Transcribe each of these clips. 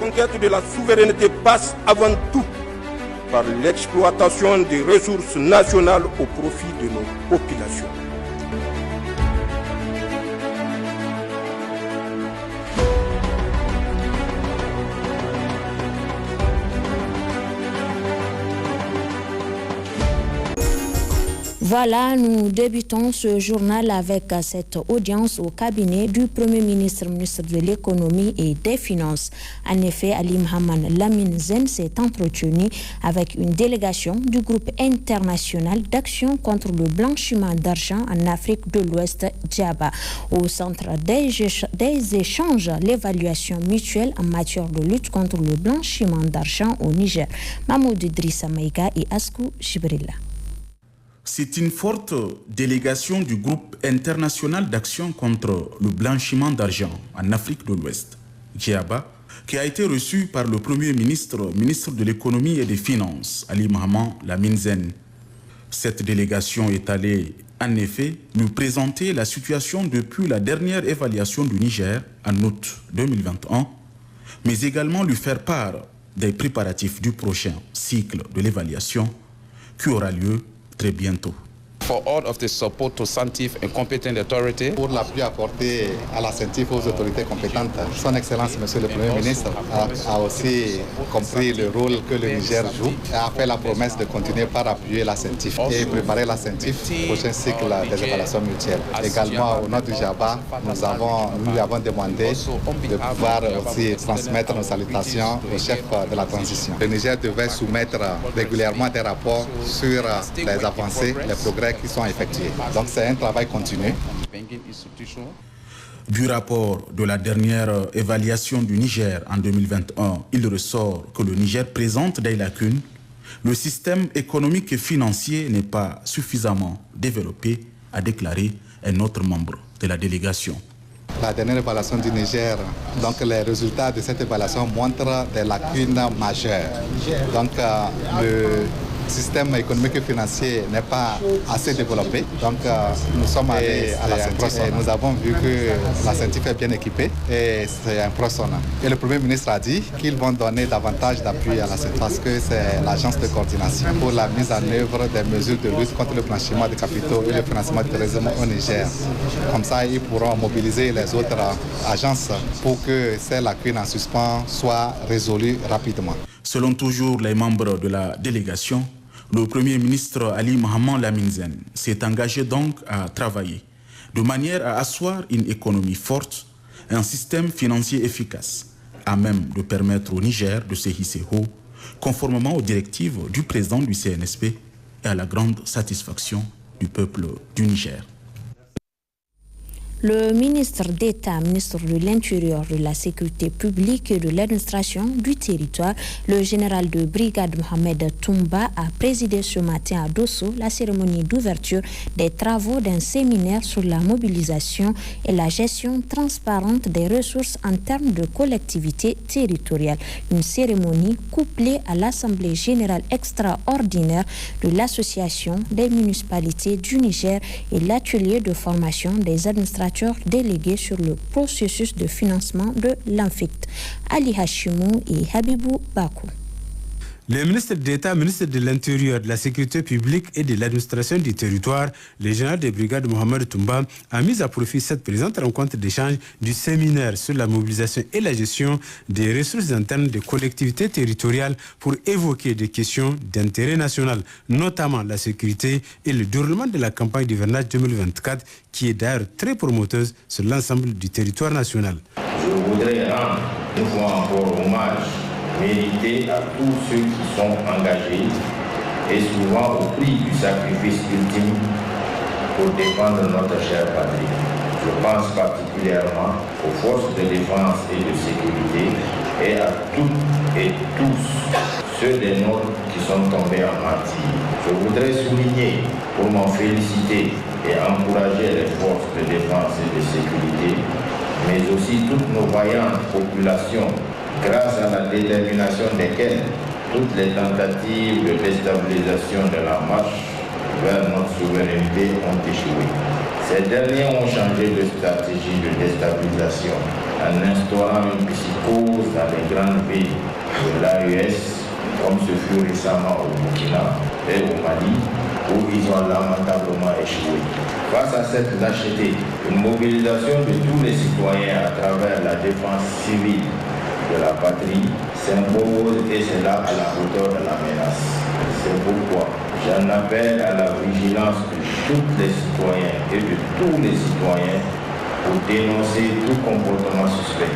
conquête de la souveraineté passe avant tout par l'exploitation des ressources nationales au profit de nos populations. Voilà, nous débutons ce journal avec cette audience au cabinet du Premier ministre, ministre de l'Économie et des Finances. En effet, Ali Mohamed Lamine Zen s'est entretenu avec une délégation du groupe international d'action contre le blanchiment d'argent en Afrique de l'Ouest, Djaba. Au centre des échanges, l'évaluation mutuelle en matière de lutte contre le blanchiment d'argent au Niger. Mahmoud Idrissa Maïga et Askou Jibrilla. C'est une forte délégation du groupe international d'action contre le blanchiment d'argent en Afrique de l'Ouest, GIABA, qui a été reçue par le Premier ministre, ministre de l'Économie et des Finances, Ali Mohamed Lamine Zen. Cette délégation est allée, en effet, nous présenter la situation depuis la dernière évaluation du Niger en août 2021, mais également lui faire part des préparatifs du prochain cycle de l'évaluation qui aura lieu très bientôt. For all of the support to CENTIF and competent authority. Pour l'appui apporté à la CENTIF aux autorités compétentes, Son Excellence Monsieur le Premier ministre a aussi compris le rôle que le Niger joue et a fait la promesse de continuer par appuyer la CENTIF et préparer la CENTIF au prochain cycle des évaluations mutuelles. Également, au nom du JABA, nous lui avons demandé de pouvoir aussi transmettre nos salutations au chef de la transition. Le Niger devait soumettre régulièrement des rapports sur les avancées, les progrès qui sont effectués. Donc c'est un travail continu. Du rapport de la dernière évaluation du Niger en 2021, il ressort que le Niger présente des lacunes. Le système économique et financier n'est pas suffisamment développé, a déclaré un autre membre de la délégation. La dernière évaluation du Niger, donc les résultats de cette évaluation montrent des lacunes majeures. Donc le système économique et financier n'est pas assez développé. Donc nous sommes allés à la CENTIF et nous avons vu que la CENTIF est bien équipée et c'est impressionnant. Et le Premier ministre a dit qu'ils vont donner davantage d'appui à la CENTIF parce que c'est l'agence de coordination pour la mise en œuvre des mesures de lutte contre le blanchiment de capitaux et le financement du terrorisme au Niger. Comme ça, ils pourront mobiliser les autres agences pour que ces lacunes en suspens soient résolues rapidement. Selon toujours les membres de la délégation, le Premier ministre Ali Mohamed Lamine Zen s'est engagé donc à travailler de manière à asseoir une économie forte, un système financier efficace, à même de permettre au Niger de se hisser haut, conformément aux directives du président du CNSP et à la grande satisfaction du peuple du Niger. Le ministre d'État, ministre de l'Intérieur, de la Sécurité publique et de l'administration du territoire, le général de brigade Mohamed Toumba, a présidé ce matin à Dosso la cérémonie d'ouverture des travaux d'un séminaire sur la mobilisation et la gestion transparente des ressources en termes de collectivité territoriale. Une cérémonie couplée à l'Assemblée générale extraordinaire de l'Association des municipalités du Niger et l'atelier de formation des administrateurs délégués sur le processus de financement de l'ANFICT. Ali Hashimou et Habibou Bakou. Le ministre d'État, ministre de l'Intérieur, de la Sécurité publique et de l'administration du territoire, le général de brigade Mohamed Toumba, a mis à profit cette présente rencontre d'échange du séminaire sur la mobilisation et la gestion des ressources internes des collectivités territoriales pour évoquer des questions d'intérêt national, notamment la sécurité et le déroulement de la campagne d'hivernage 2024, qui est d'ailleurs très promoteuse sur l'ensemble du territoire national. Je voudrais rendre une fois encore hommage mérité à tous ceux qui sont engagés et souvent au prix du sacrifice ultime pour défendre notre chère patrie. Je pense particulièrement aux forces de défense et de sécurité et à toutes et tous ceux des nôtres qui sont tombés en martyrs. Je voudrais souligner pour m'en féliciter et encourager les forces de défense et de sécurité, mais aussi toutes nos vaillantes populations, grâce à la détermination desquelles toutes les tentatives de déstabilisation de la marche vers notre souveraineté ont échoué. Ces derniers ont changé de stratégie de déstabilisation en instaurant une psychose dans les grandes villes de l'AES, comme ce fut récemment au Burkina et au Mali, où ils ont lamentablement échoué. Face à cette lâcheté, une mobilisation de tous les citoyens à travers la défense civile de la patrie s'impose et c'est là à la hauteur de la menace. C'est pourquoi j'en appelle à la vigilance de tous les citoyens et de tous les citoyens pour dénoncer tout comportement suspect.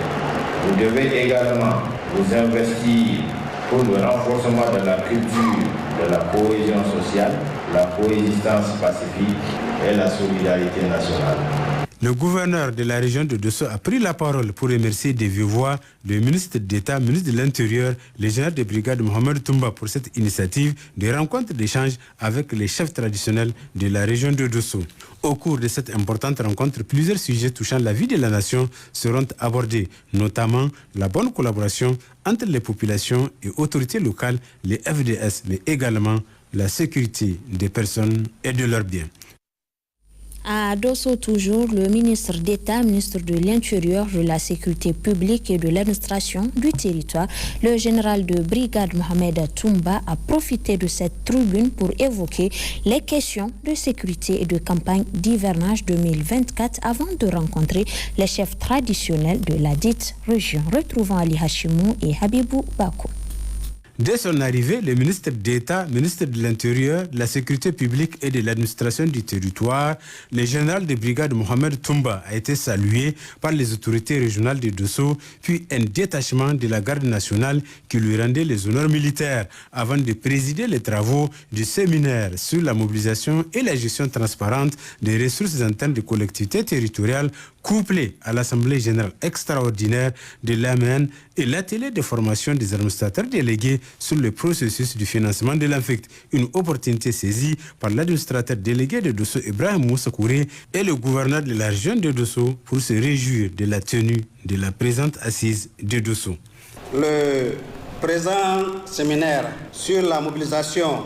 Vous devez également vous investir pour le renforcement de la culture, de la cohésion sociale, la coexistence pacifique et la solidarité nationale. Le gouverneur de la région de Dosso a pris la parole pour remercier de vive voix le ministre d'État, ministre de l'Intérieur, le général de brigade Mohamed Toumba pour cette initiative de rencontre d'échange avec les chefs traditionnels de la région de Dosso. Au cours de cette importante rencontre, plusieurs sujets touchant la vie de la nation seront abordés, notamment la bonne collaboration entre les populations et autorités locales, les FDS, mais également la sécurité des personnes et de leurs biens. À Dosso toujours, le ministre d'État, ministre de l'Intérieur, de la Sécurité publique et de l'administration du territoire, le général de brigade Mohamed Toumba a profité de cette tribune pour évoquer les questions de sécurité et de campagne d'hivernage 2024 avant de rencontrer les chefs traditionnels de la dite région. Retrouvons Ali Hashimou et Habibou Bako. Dès son arrivée, le ministre d'État, ministre de l'Intérieur, de la Sécurité publique et de l'administration du territoire, le général de brigade Mohamed Toumba a été salué par les autorités régionales de Dosso, puis un détachement de la garde nationale qui lui rendait les honneurs militaires avant de présider les travaux du séminaire sur la mobilisation et la gestion transparente des ressources internes des collectivités territoriales couplé à l'Assemblée générale extraordinaire de l'AMN et l'atelier de formation des administrateurs délégués sur le processus du financement de l'ANFICT, une opportunité saisie par l'administrateur délégué de Dosso, Ibrahim Moussa Kouré, et le gouverneur de la région de Dosso pour se réjouir de la tenue de la présente assise de Dosso. Le présent séminaire sur la mobilisation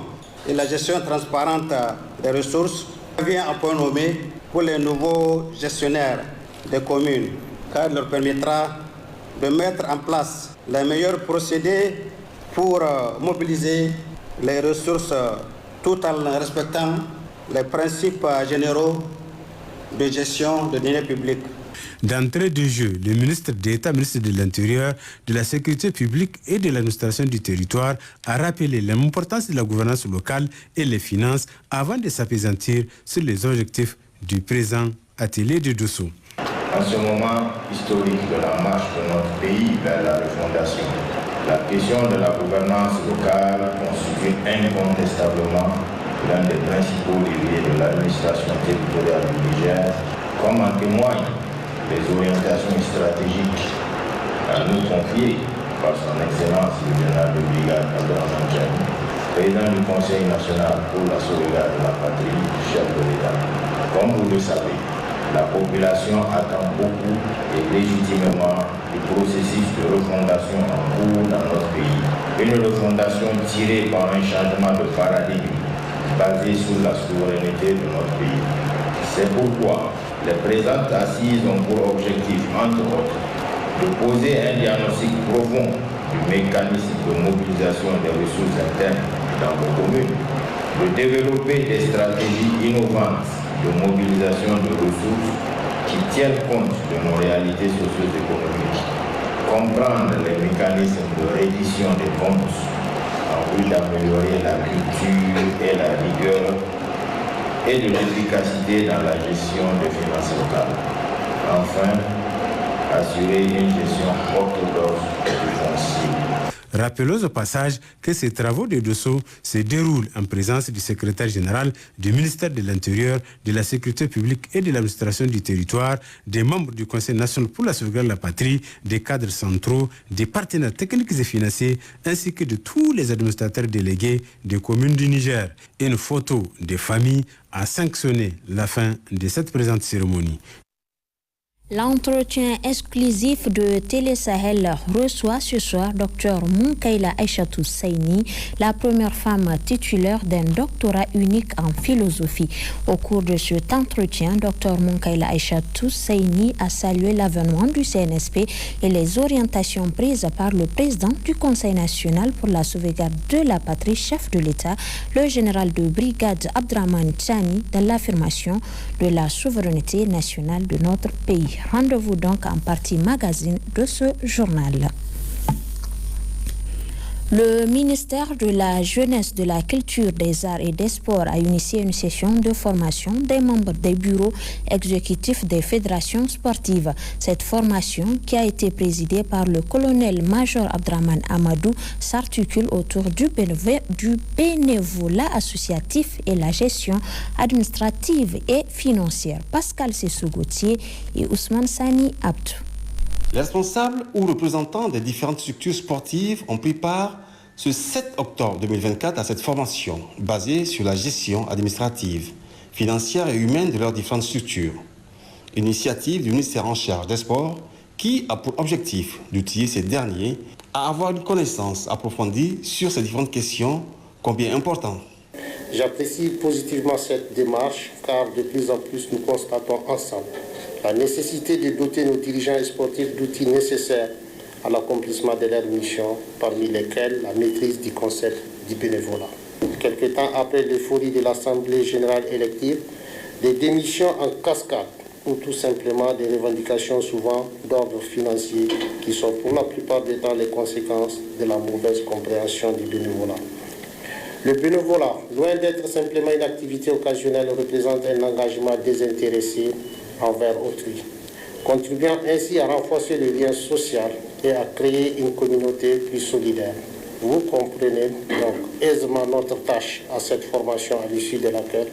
et la gestion transparente des ressources vient à point nommé pour les nouveaux gestionnaires des communes, car il leur permettra de mettre en place les meilleurs procédés pour mobiliser les ressources tout en respectant les principes généraux de gestion de deniers publics. D'entrée de jeu, le ministre d'État, ministre de l'Intérieur, de la Sécurité publique et de l'administration du territoire a rappelé l'importance de la gouvernance locale et les finances avant de s'appesantir sur les objectifs du présent atelier de Dosso. En ce moment historique de la marche de notre pays vers la refondation, la question de la gouvernance locale constitue incontestablement l'un des principaux leviers de l'administration territoriale du Niger, comme en témoignent les orientations stratégiques à nous confiées par son Excellence le général de brigade Abdelrahman Tiani, président du Conseil national pour la sauvegarde de la patrie, chef de l'État. Comme vous le savez, la population attend beaucoup et légitimement du processus de refondation en cours dans notre pays. Une refondation tirée par un changement de paradigme basé sur la souveraineté de notre pays. C'est pourquoi les présentes assises ont pour objectif, entre autres, de poser un diagnostic profond du mécanisme de mobilisation des ressources internes dans vos communes, de développer des stratégies innovantes de mobilisation de ressources qui tiennent compte de nos réalités socio-économiques, comprendre les mécanismes de reddition des comptes en vue d'améliorer la culture et la rigueur et de l'efficacité dans la gestion des finances locales. Enfin, assurer une gestion orthodoxe du foncier. Rappelons au passage que ces travaux de Dosso se déroulent en présence du secrétaire général du ministère de l'Intérieur, de la Sécurité publique et de l'administration du territoire, des membres du Conseil national pour la sauvegarde de la patrie, des cadres centraux, des partenaires techniques et financiers, ainsi que de tous les administrateurs délégués des communes du Niger. Une photo des familles a sanctionné la fin de cette présente cérémonie. L'entretien exclusif de Télé Sahel reçoit ce soir Dr Munkaila Aïchatou Saini, la première femme titulaire d'un doctorat unique en philosophie. Au cours de cet entretien, Dr Munkaila Aïchatou Saini a salué l'avènement du CNSP et les orientations prises par le président du Conseil national pour la sauvegarde de la patrie, chef de l'État, le général de brigade Abdraman Tchani, dans l'affirmation de la souveraineté nationale de notre pays. Rendez-vous donc en partie magazine de ce journal. Le ministère de la Jeunesse, de la Culture, des Arts et des Sports a initié une session de formation des membres des bureaux exécutifs des fédérations sportives. Cette formation, qui a été présidée par le colonel-major Abdraman Amadou, s'articule autour du bénévolat associatif et la gestion administrative et financière. Pascal Sessou-Gauthier et Ousmane Sani Abdou. Les responsables ou représentants des différentes structures sportives ont pris part ce 7 octobre 2024 à cette formation basée sur la gestion administrative, financière et humaine de leurs différentes structures. Initiative du ministère en charge des sports qui a pour objectif d'outiller ces derniers à avoir une connaissance approfondie sur ces différentes questions combien importantes. J'apprécie positivement cette démarche car de plus en plus nous constatons ensemble la nécessité de doter nos dirigeants et sportifs d'outils nécessaires à l'accomplissement de leurs missions, parmi lesquels la maîtrise du concept du bénévolat. Quelque temps après l'euphorie de l'Assemblée générale élective, des démissions en cascade ou tout simplement des revendications souvent d'ordre financier qui sont pour la plupart des temps les conséquences de la mauvaise compréhension du bénévolat. Le bénévolat, loin d'être simplement une activité occasionnelle, représente un engagement désintéressé envers autrui, contribuant ainsi à renforcer le lien social et à créer une communauté plus solidaire. Vous comprenez donc aisément notre tâche à cette formation à l'issue de laquelle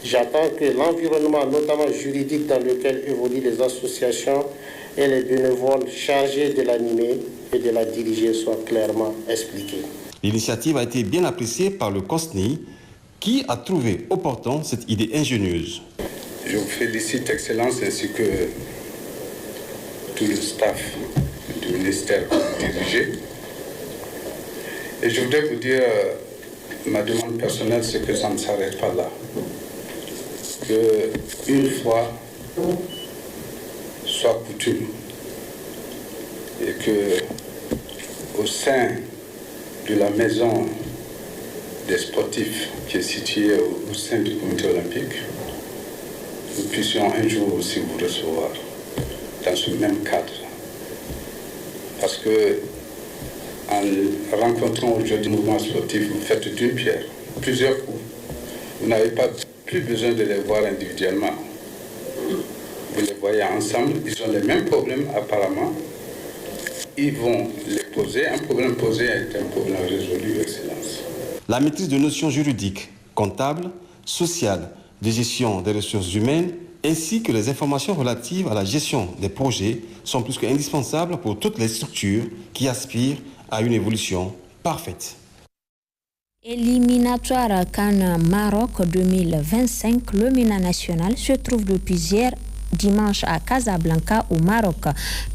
j'attends que l'environnement, notamment juridique, dans lequel évoluent les associations et les bénévoles chargés de l'animer et de la diriger soit clairement expliqué. L'initiative a été bien appréciée par le COSNI qui a trouvé opportun cette idée ingénieuse. Je vous félicite, Excellence, ainsi que tout le staff du ministère que vous dirigez. Et je voudrais vous dire, ma demande personnelle, c'est que ça ne s'arrête pas là. Qu'une fois soit coutume et que au sein de la maison des sportifs qui est située au sein du comité olympique, nous puissions un jour aussi vous recevoir dans ce même cadre. Parce que en rencontrant aujourd'hui le mouvement sportif, vous faites d'une pierre plusieurs coups. Vous n'avez pas plus besoin de les voir individuellement. Vous les voyez ensemble, ils ont les mêmes problèmes apparemment. Ils vont les poser. Un problème posé est un problème résolu, Excellence. La maîtrise de notions juridiques, comptables, sociales, de gestion des ressources humaines, ainsi que les informations relatives à la gestion des projets sont plus qu'indispensables pour toutes les structures qui aspirent à une évolution parfaite. Éliminatoire CAN Maroc 2025, le MENA national se trouve depuis hier dimanche à Casablanca au Maroc.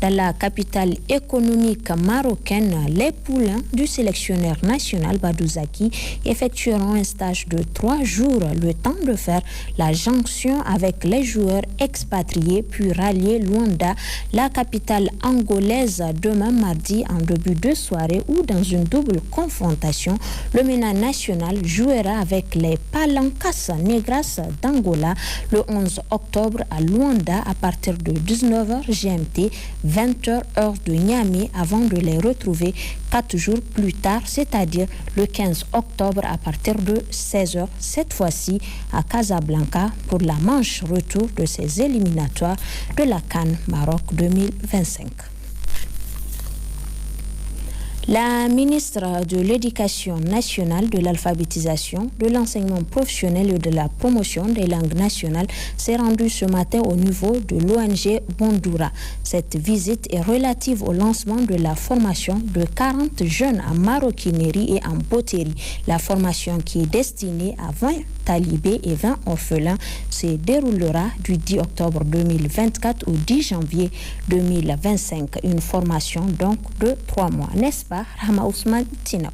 Dans la capitale économique marocaine, les poulains du sélectionneur national Badou Zaki effectueront un stage de 3 jours, le temps de faire la jonction avec les joueurs expatriés puis rallier Luanda, la capitale angolaise, demain mardi en début de soirée où dans une double confrontation, le MENA national jouera avec les Palancas Negras d'Angola le 11 octobre à Luanda à partir de 19h GMT, 20h heure de Niamey, avant de les retrouver 4 jours plus tard, c'est-à-dire le 15 octobre à partir de 16h, cette fois-ci à Casablanca pour la manche retour de ces éliminatoires de la CAN Maroc 2025. La ministre de l'Éducation nationale, de l'alphabétisation, de l'enseignement professionnel et de la promotion des langues nationales s'est rendue ce matin au niveau de l'ONG Bondura. Cette visite est relative au lancement de la formation de 40 jeunes en maroquinerie et en poterie. La formation qui est destinée à 20 talibés et 20 orphelins se déroulera du 10 octobre 2024 au 10 janvier 2025. Une formation donc de 3 mois, n'est-ce pas, Rahma Ousmane Tina?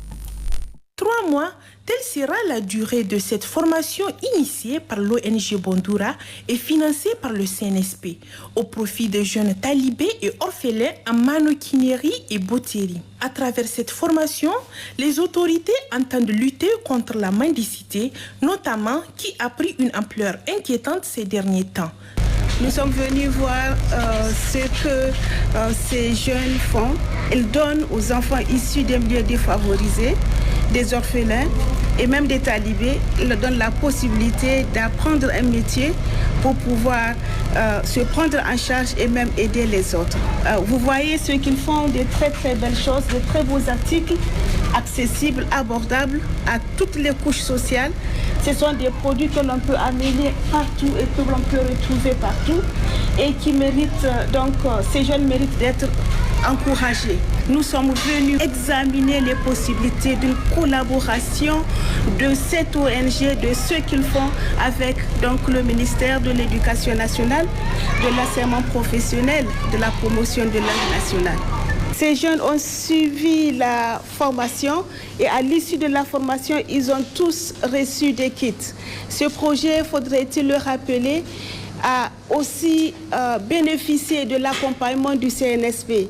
3 mois, telle sera la durée de cette formation initiée par l'ONG Bondura et financée par le CNSP au profit des jeunes talibés et orphelins en maroquinerie et botterie. À travers cette formation, les autorités entendent lutter contre la mendicité, notamment qui a pris une ampleur inquiétante ces derniers temps. Nous sommes venus voir ce que ces jeunes font. Ils donnent aux enfants issus des milieux défavorisés, des orphelins et même des talibés, ils leur donnent la possibilité d'apprendre un métier pour pouvoir se prendre en charge et même aider les autres. Vous voyez ce qu'ils font, de très très belles choses, de très beaux articles accessibles, abordables à toutes les couches sociales. Ce sont des produits que l'on peut amener partout et que l'on peut retrouver partout et qui méritent, donc ces jeunes méritent d'être encouragés. Nous sommes venus examiner les possibilités d'une collaboration de cette ONG, de ce qu'ils font avec donc, le ministère de l'Éducation nationale, de l'enseignement professionnel, de la promotion de langue nationale. Ces jeunes ont suivi la formation et à l'issue de la formation, ils ont tous reçu des kits. Ce projet, faudrait-il le rappeler, a aussi bénéficié de l'accompagnement du CNSP.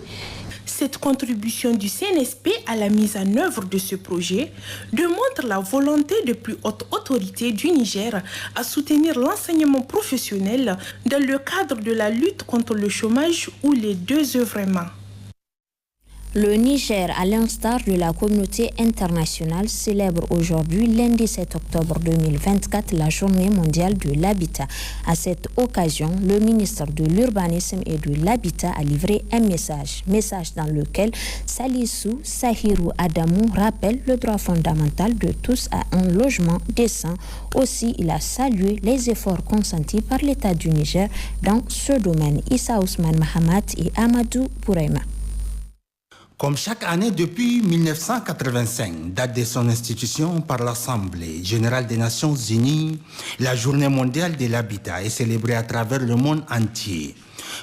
Cette contribution du CNSP à la mise en œuvre de ce projet démontre la volonté de plus haute autorité du Niger à soutenir l'enseignement professionnel dans le cadre de la lutte contre le chômage ou les deux œuvrements. Le Niger, à l'instar de la communauté internationale, célèbre aujourd'hui, lundi 7 octobre 2024, la Journée mondiale de l'habitat. À cette occasion, le ministre de l'Urbanisme et de l'Habitat a livré un message dans lequel Salissou Sahirou Adamou rappelle le droit fondamental de tous à un logement décent. Aussi, il a salué les efforts consentis par l'État du Niger dans ce domaine. Issa Ousmane Mahamat et Amadou Bourema. Comme chaque année depuis 1985, date de son institution par l'Assemblée générale des Nations Unies, la Journée mondiale de l'habitat est célébrée à travers le monde entier.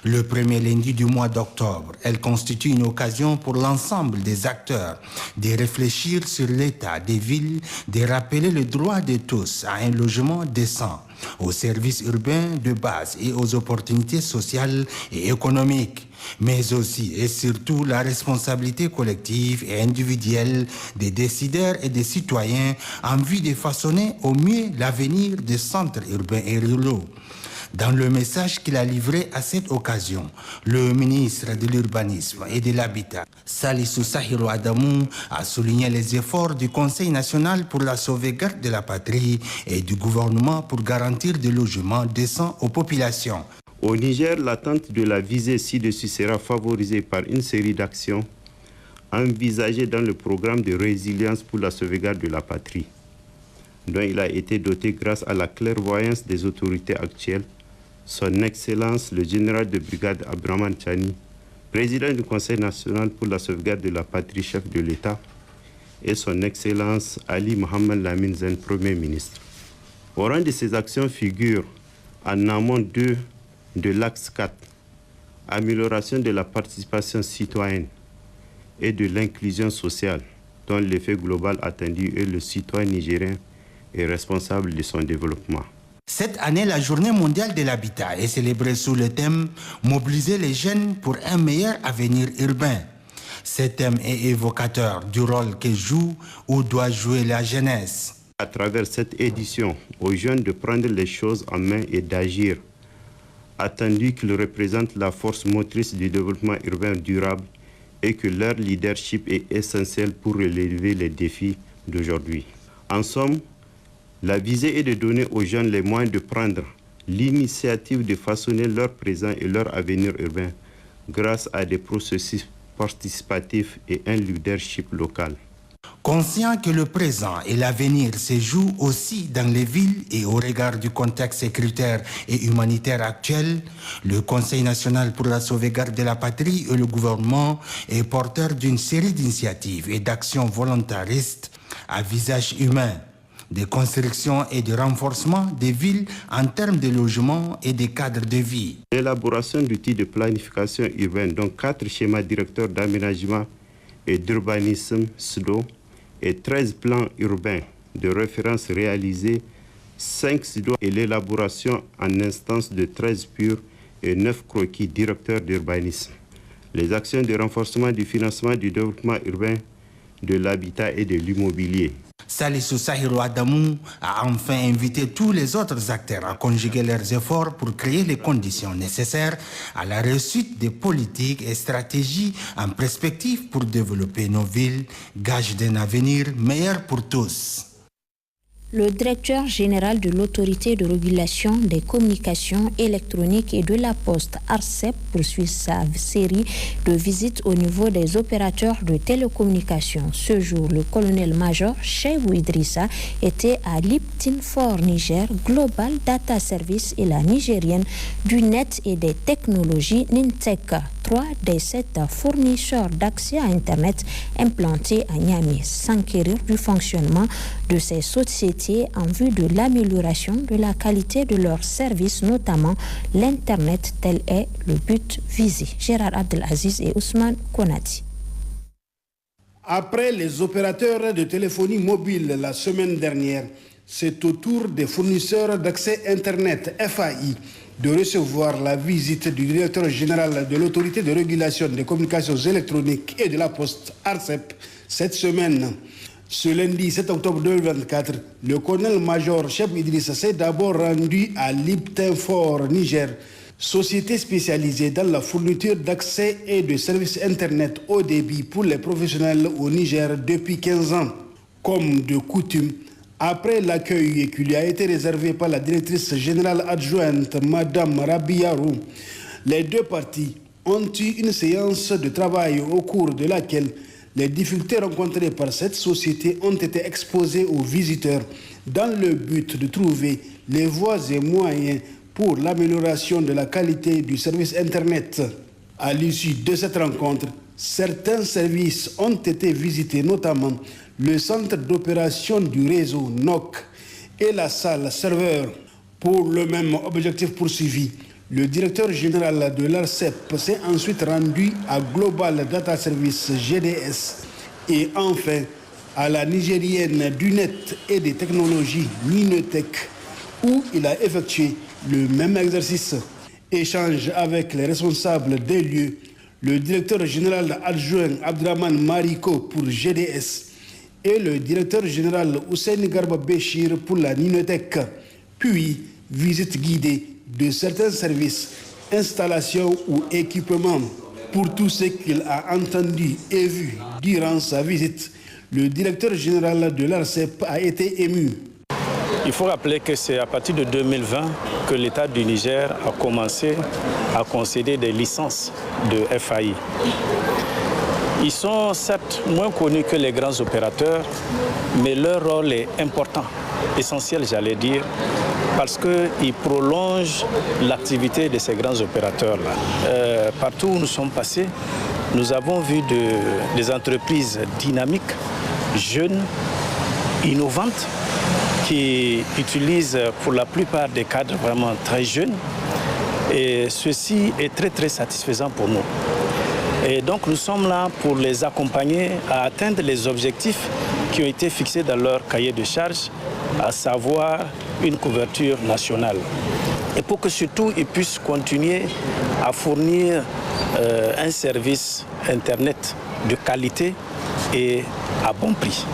Le premier lundi du mois d'octobre, elle constitue une occasion pour l'ensemble des acteurs de réfléchir sur l'état des villes, de rappeler le droit de tous à un logement décent, aux services urbains de base et aux opportunités sociales et économiques, mais aussi et surtout la responsabilité collective et individuelle des décideurs et des citoyens en vue de façonner au mieux l'avenir des centres urbains et ruraux. Dans le message qu'il a livré à cette occasion, le ministre de l'Urbanisme et de l'Habitat, Salissou Sahirou Adamou, a souligné les efforts du Conseil national pour la sauvegarde de la patrie et du gouvernement pour garantir des logements décents aux populations. Au Niger, l'atteinte de la visée ci-dessus sera favorisée par une série d'actions envisagées dans le programme de résilience pour la sauvegarde de la patrie, dont il a été doté grâce à la clairvoyance des autorités actuelles, Son Excellence le général de brigade Abdraman Chani, président du Conseil national pour la sauvegarde de la patrie, chef de l'État, et Son Excellence Ali Mohamed Lamine Zen, Premier ministre. Au rang de ces actions figurent en amont de l'axe 4, amélioration de la participation citoyenne et de l'inclusion sociale, dont l'effet global attendu est le citoyen nigérien est responsable de son développement. Cette année, la Journée mondiale de l'habitat est célébrée sous le thème « Mobiliser les jeunes pour un meilleur avenir urbain ». Ce thème est évocateur du rôle que joue ou doit jouer la jeunesse. À travers cette édition, aux jeunes de prendre les choses en main et d'agir, attendu qu'ils représentent la force motrice du développement urbain durable et que leur leadership est essentiel pour relever les défis d'aujourd'hui. En somme, la visée est de donner aux jeunes les moyens de prendre l'initiative de façonner leur présent et leur avenir urbain grâce à des processus participatifs et un leadership local. Conscient que le présent et l'avenir se jouent aussi dans les villes et au regard du contexte sécuritaire et humanitaire actuel, le Conseil national pour la sauvegarde de la patrie et le gouvernement est porteur d'une série d'initiatives et d'actions volontaristes à visage humain. de construction et de renforcement des villes en termes de logement et de cadres de vie. L'élaboration d'outils de planification urbaine, dont 4 schémas directeurs d'aménagement et d'urbanisme SDO et 13 plans urbains de référence réalisés, 5 SDO et l'élaboration en instance de 13 purs et 9 croquis directeurs d'urbanisme. Les actions de renforcement du financement du développement urbain, de l'habitat et de l'immobilier. Salissou Sahirou Adamou a enfin invité tous les autres acteurs à conjuguer leurs efforts pour créer les conditions nécessaires à la réussite des politiques et stratégies en perspective pour développer nos villes, gage d'un avenir meilleur pour tous. Le directeur général de l'autorité de régulation des communications électroniques et de la poste, ARCEP, poursuit sa série de visites au niveau des opérateurs de télécommunications. Ce jour, le colonel-major Cheibou Idrissa était à Liptin-Fort Niger, Global Data Service et la nigérienne du net et des technologies Nintec. 3 des 7 fournisseurs d'accès à Internet implantés à Niamey s'enquérir du fonctionnement de ces sociétés en vue de l'amélioration de la qualité de leurs services, notamment l'Internet, tel est le but visé. Gérard Abdelaziz et Ousmane Konati. Après les opérateurs de téléphonie mobile la semaine dernière, c'est au tour des fournisseurs d'accès Internet, FAI, de recevoir la visite du directeur général de l'autorité de régulation des communications électroniques et de la poste, ARCEP, cette semaine. Ce lundi 7 octobre 2024, le colonel-major Cheibou Idrissa s'est d'abord rendu à Liptin-Fort Niger, société spécialisée dans la fourniture d'accès et de services Internet haut débit pour les professionnels au Niger depuis 15 ans. Comme de coutume, après l'accueil qui lui a été réservé par la directrice générale adjointe, Madame Rabiarou, les deux parties ont eu une séance de travail au cours de laquelle les difficultés rencontrées par cette société ont été exposées aux visiteurs dans le but de trouver les voies et moyens pour l'amélioration de la qualité du service Internet. À l'issue de cette rencontre, certains services ont été visités, notamment le centre d'opération du réseau NOC et la salle serveur. Pour le même objectif poursuivi, le directeur général de l'ARCEP s'est ensuite rendu à Global Data Service GDS et enfin à la nigérienne du net et des technologies Ninetech, où il a effectué le même exercice. Échange avec les responsables des lieux, le directeur général adjoint Abdraman Mariko pour GDS et le directeur général Hussein Garba Béchir pour la Ninetech, puis visite guidée de certains services, installations ou équipements. Pour tout ce qu'il a entendu et vu durant sa visite, le directeur général de l'ARCEP a été ému. Il faut rappeler que c'est à partir de 2020 que l'État du Niger a commencé à concéder des licences de FAI. Ils sont certes moins connus que les grands opérateurs, mais leur rôle est important, essentiel j'allais dire, parce qu'ils prolongent l'activité de ces grands opérateurs-là. Partout où nous sommes passés, nous avons vu des entreprises dynamiques, jeunes, innovantes, qui utilisent pour la plupart des cadres vraiment très jeunes. Et ceci est très très satisfaisant pour nous. Et donc nous sommes là pour les accompagner à atteindre les objectifs qui ont été fixés dans leur cahier de charges, à savoir une couverture nationale. Et pour que surtout ils puissent continuer à fournir un service Internet de qualité et à bon prix.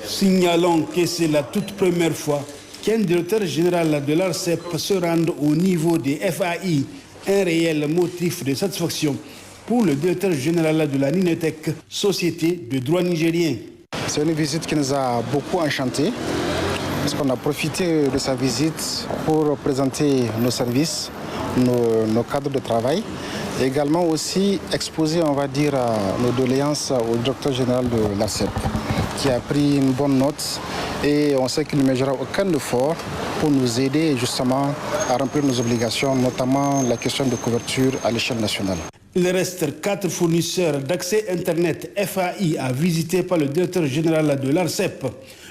Signalons que c'est la toute première fois qu'un directeur général de l'ARCEP se rende au niveau des FAI, un réel motif de satisfaction pour le directeur général de la Ninetech, société de droit nigérien. C'est une visite qui nous a beaucoup enchantés, parce qu'on a profité de sa visite pour présenter nos services, nos cadres de travail, et également aussi exposer, on va dire, nos doléances au directeur général de l'ARCEP, qui a pris une bonne note et on sait qu'il ne ménagera aucun effort pour nous aider justement à remplir nos obligations, notamment la question de couverture à l'échelle nationale. Il reste 4 fournisseurs d'accès Internet FAI à visiter par le directeur général de l'ARCEP.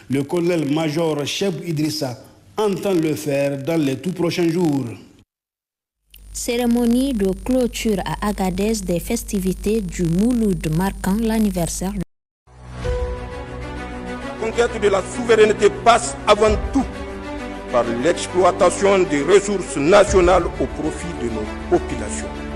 Le colonel-major Cheb Idrissa entend le faire dans les tout prochains jours. Cérémonie de clôture à Agadez des festivités du Mouloud marquant l'anniversaire. La conquête de la souveraineté passe avant tout par l'exploitation des ressources nationales au profit de nos populations.